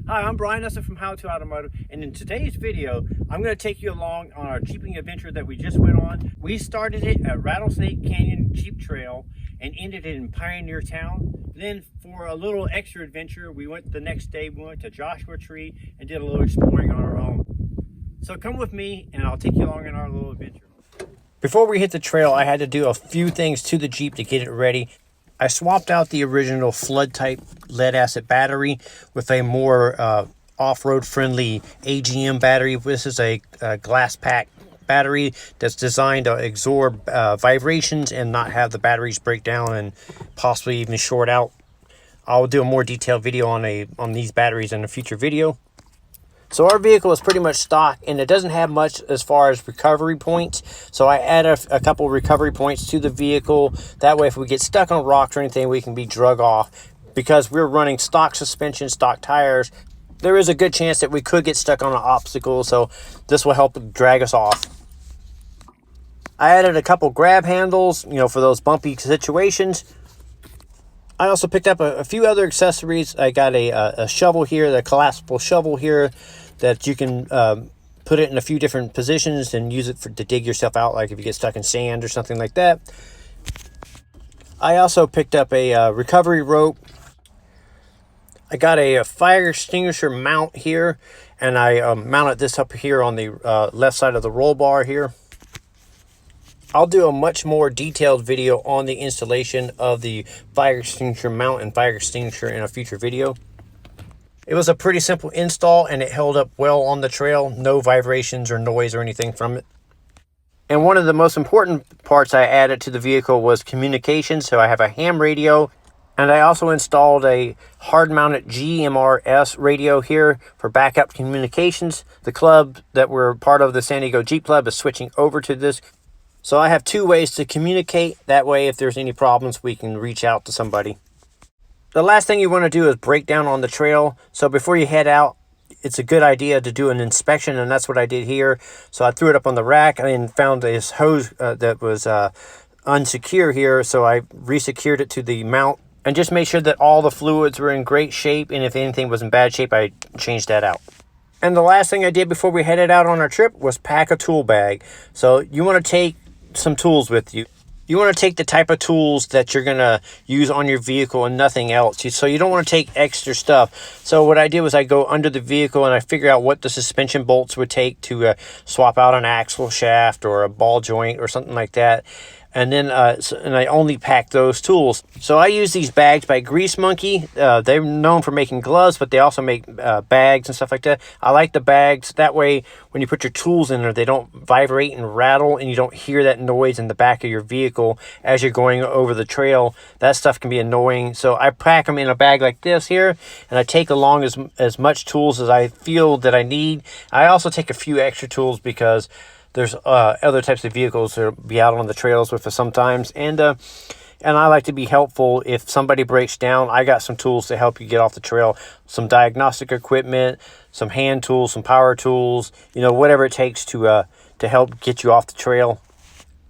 Hi, I'm Brian Esser from How to Automotive, and in today's video, I'm going to take you along on our Jeeping adventure that we just went on. We started it at Rattlesnake Canyon Jeep Trail and ended it in Pioneer Town. Then for a little extra adventure, we went the next day, we went to Joshua Tree and did a little exploring on our own. So come with me and I'll take you along on our little adventure. Before we hit the trail, I had to do a few things to the Jeep to get it ready. I swapped out the original flood type lead acid battery with a more off-road friendly AGM battery. This is a glass pack battery that's designed to absorb vibrations and not have the batteries break down and possibly even short out. I'll do a more detailed video on these batteries in a future video. So our vehicle is pretty much stock and it doesn't have much as far as recovery points. So I add a couple recovery points to the vehicle. That way if we get stuck on rocks or anything, we can be drug off. Because we're running stock suspension, stock tires, there is a good chance that we could get stuck on an obstacle. So this will help drag us off. I added a couple grab handles, for those bumpy situations. I also picked up a few other accessories. I got a shovel here, the collapsible shovel here, that you can put it in a few different positions and use it to dig yourself out, like if you get stuck in sand or something like that. I also picked up a recovery rope. I got a fire extinguisher mount here, and I mounted this up here on the left side of the roll bar here. I'll do a much more detailed video on the installation of the fire extinguisher mount and fire extinguisher in a future video. It was a pretty simple install and it held up well on the trail. No vibrations or noise or anything from it. And one of the most important parts I added to the vehicle was communication. So I have a ham radio, and I also installed a hard-mounted GMRS radio here for backup communications. The club that we're part of, the San Diego Jeep Club, is switching over to this. So I have two ways to communicate. That way, if there's any problems, we can reach out to somebody. The last thing you want to do is break down on the trail. So before you head out, it's a good idea to do an inspection, and that's what I did here. So I threw it up on the rack and found this hose that was unsecure here. So I resecured it to the mount and just made sure that all the fluids were in great shape. And if anything was in bad shape, I changed that out. And the last thing I did before we headed out on our trip was pack a tool bag. So you want to take some tools with you. You want to take the type of tools that you're going to use on your vehicle and nothing else. So you don't want to take extra stuff. So what I did was I go under the vehicle and I figure out what the suspension bolts would take to swap out an axle shaft or a ball joint or something like that. And then and I only pack those tools. So I use these bags by Grease Monkey. They're known for making gloves, but they also make bags and stuff like that. I like the bags. That way, when you put your tools in there, they don't vibrate and rattle, and you don't hear that noise in the back of your vehicle as you're going over the trail. That stuff can be annoying. So I pack them in a bag like this here, and I take along as much tools as I feel that I need. I also take a few extra tools because there's other types of vehicles that will be out on the trails with us sometimes. And I like to be helpful. If somebody breaks down, I got some tools to help you get off the trail. Some diagnostic equipment, some hand tools, some power tools, whatever it takes to help get you off the trail.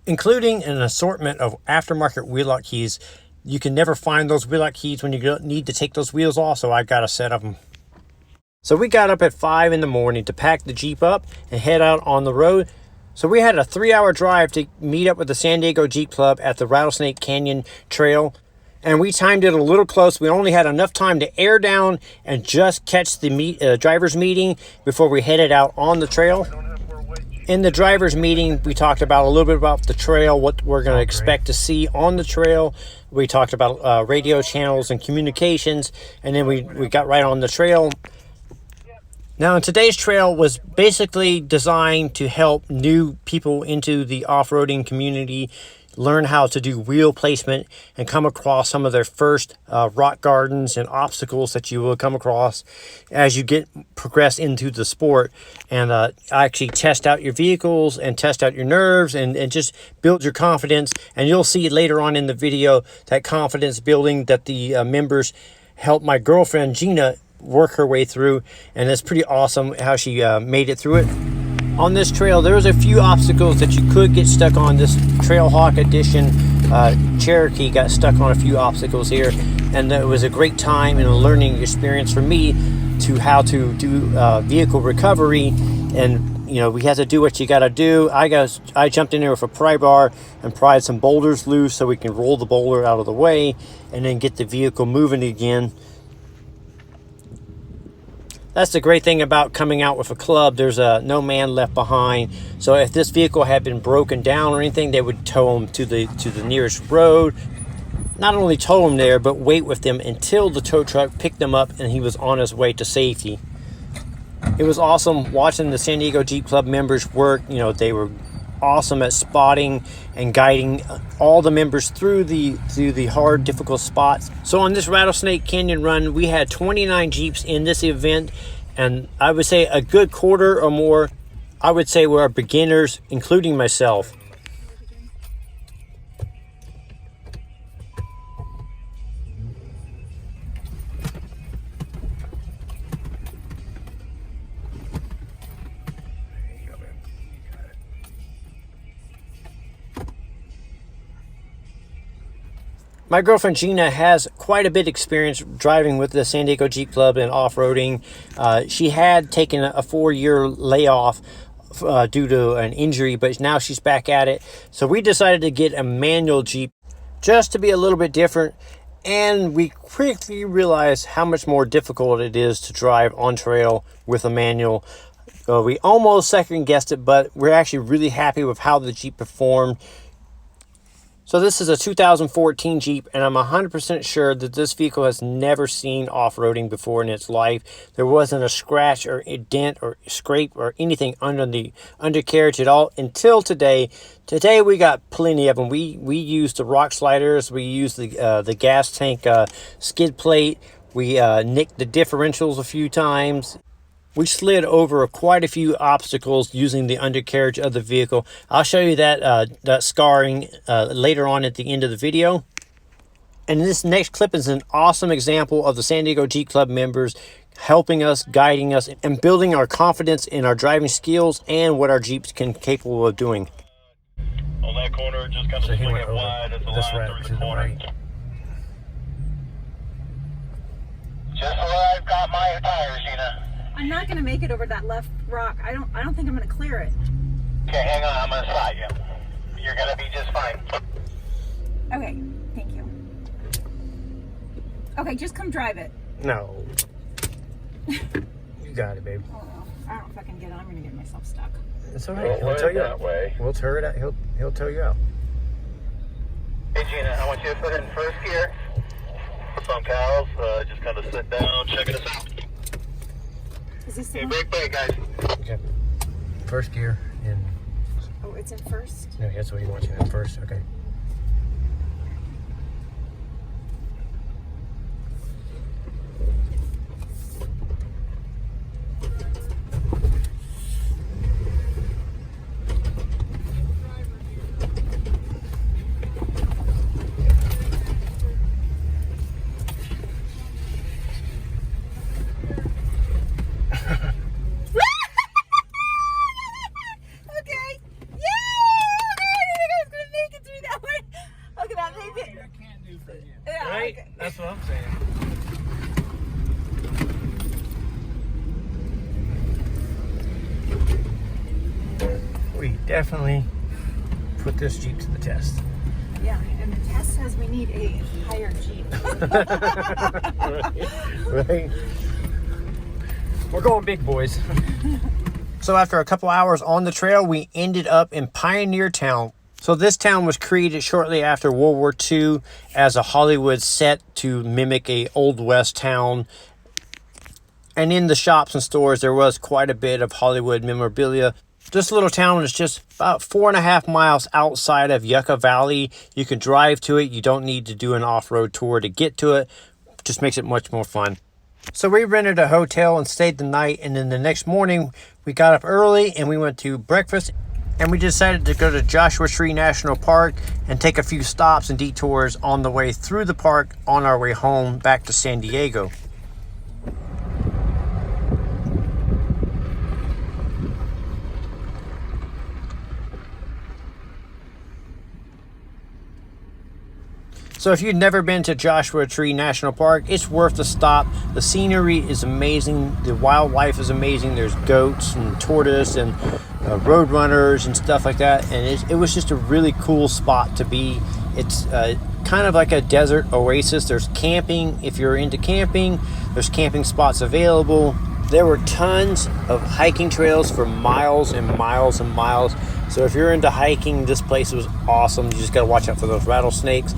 Including an assortment of aftermarket wheel lock keys. You can never find those wheel lock keys when you need to take those wheels off, so I've got a set of them. So we got up at 5 in the morning to pack the Jeep up and head out on the road. So we had a 3-hour drive to meet up with the San Diego Jeep Club at the Rattlesnake Canyon Trail. And we timed it a little close. We only had enough time to air down and just catch the driver's meeting before we headed out on the trail. In the driver's meeting, we talked about a little bit about the trail, what we're going to expect to see on the trail. We talked about radio channels and communications, and then we got right on the trail. Now, today's trail was basically designed to help new people into the off-roading community learn how to do wheel placement and come across some of their first rock gardens and obstacles that you will come across as you progress into the sport, and actually test out your vehicles and test out your nerves and just build your confidence. And you'll see later on in the video that confidence building that the members helped my girlfriend Gina work her way through, and it's pretty awesome how she made it through it. On this trail, there was a few obstacles that you could get stuck on. This Trailhawk Edition Cherokee got stuck on a few obstacles here, and it was a great time and a learning experience for me to how to do vehicle recovery, and you know, we had to do what you got to do. I jumped in there with a pry bar and pried some boulders loose so we can roll the boulder out of the way and then get the vehicle moving again. That's the great thing about coming out with a club. There's no man left behind. So if this vehicle had been broken down or anything, they would tow him to the nearest road. Not only tow him there, but wait with them until the tow truck picked him up and he was on his way to safety. It was awesome watching the San Diego Jeep Club members work. You know, they were awesome at spotting and guiding all the members through the hard, difficult spots. So on this Rattlesnake Canyon run, we had 29 Jeeps in this event, and I would say a good quarter or more, I would say, were beginners, including myself. My girlfriend Gina has quite a bit of experience driving with the San Diego Jeep Club and off-roading. She had taken a 4-year layoff due to an injury, but now she's back at it. So we decided to get a manual Jeep just to be a little bit different. And we quickly realized how much more difficult it is to drive on trail with a manual. We almost second-guessed it, but we're actually really happy with how the Jeep performed. So this is a 2014 Jeep, and I'm 100% sure that this vehicle has never seen off-roading before in its life. There wasn't a scratch or a dent or scrape or anything under the undercarriage at all until today. Today we got plenty of them. We used the rock sliders, we used the gas tank skid plate, we nicked the differentials a few times. We slid over quite a few obstacles using the undercarriage of the vehicle. I'll show you that scarring later on at the end of the video. And this next clip is an awesome example of the San Diego Jeep Club members helping us, guiding us, and building our confidence in our driving skills and what our Jeeps can capable of doing. On that corner, just kind of swing it wide as the line through the corner. Just where I've got my tires, Gina. I'm not going to make it over that left rock. I don't think I'm going to clear it. Okay, hang on. I'm going to slide you. You're going to be just fine. Okay, thank you. Okay, just come drive it. No. You got it, babe. Oh, I don't know if I can get it. I'm going to get myself stuck. It's all right. He'll tow you out. We'll tow it out. He'll tow you out. Hey, Gina, I want you to put it in first gear. Some cows, just kind of sit down, checking us out. Is this the Hey, one? brake, guys. Okay. First gear in. Oh, it's in first? No, that's what he wants you in first. Okay. That's what I'm saying. We definitely put this Jeep to the test. Yeah, and the test says we need a higher Jeep. Right? We're going big, boys. So after a couple hours on the trail, we ended up in Pioneer Town. So this town was created shortly after World War II as a Hollywood set to mimic a Old West town. And in the shops and stores, there was quite a bit of Hollywood memorabilia. This little town is just about 4.5 miles outside of Yucca Valley. You can drive to it. You don't need to do an off-road tour to get to it. Just makes it much more fun. So we rented a hotel and stayed the night. And then the next morning, we got up early and we went to breakfast. And we decided to go to Joshua Tree National Park and take a few stops and detours on the way through the park on our way home back to San Diego. So if you've never been to Joshua Tree National Park, it's worth a stop. The scenery is amazing. The wildlife is amazing. There's goats and tortoise and road runners and stuff like that. And it was just a really cool spot to be. It's kind of like a desert oasis. There's camping. If you're into camping, there's camping spots available. There were tons of hiking trails for miles and miles and miles. So if you're into hiking, this place was awesome. You just got to watch out for those rattlesnakes.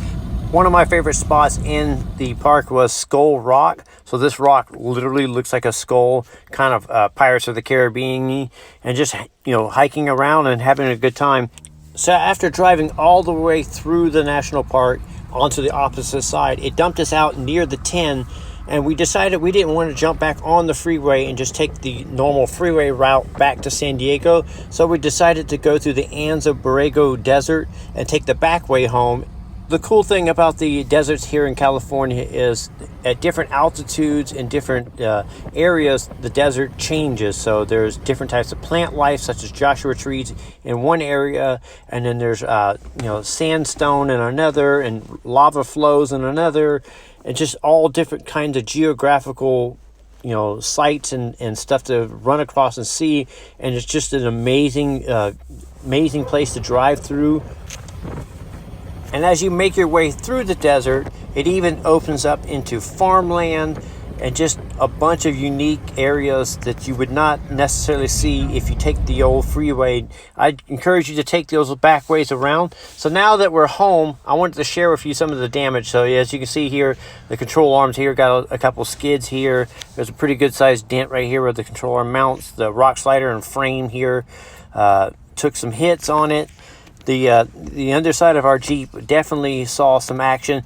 One of my favorite spots in the park was Skull Rock. So this rock literally looks like a skull, kind of Pirates of the Caribbean-y, and just, you know, hiking around and having a good time. So after driving all the way through the national park onto the opposite side, it dumped us out near the 10, and we decided we didn't want to jump back on the freeway and just take the normal freeway route back to San Diego. So we decided to go through the Anza Borrego Desert and take the back way home. The cool thing about the deserts here in California is at different altitudes and different areas, the desert changes. So there's different types of plant life, such as Joshua trees in one area, and then there's sandstone in another, and lava flows in another, and just all different kinds of geographical sites and stuff to run across and see. And it's just an amazing place to drive through. And as you make your way through the desert, it even opens up into farmland and just a bunch of unique areas that you would not necessarily see if you take the old freeway. I'd encourage you to take those back ways around. So now that we're home, I wanted to share with you some of the damage. So as you can see here, the control arms here got a couple skids here. There's a pretty good sized dent right here where the control arm mounts. The rock slider and frame here took some hits on it. The underside of our Jeep definitely saw some action.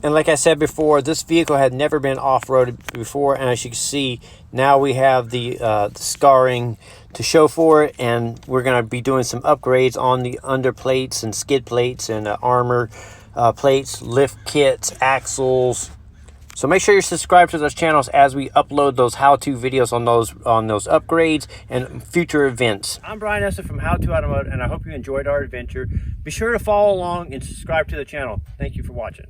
And like I said before, this vehicle had never been off-roaded before. And as you can see, now we have the scarring to show for it. And we're going to be doing some upgrades on the under plates and skid plates and armor plates, lift kits, axles. So make sure you're subscribed to those channels as we upload those how-to videos on those upgrades and future events. I'm Brian Esser from How To Automotive, and I hope you enjoyed our adventure. Be sure to follow along and subscribe to the channel. Thank you for watching.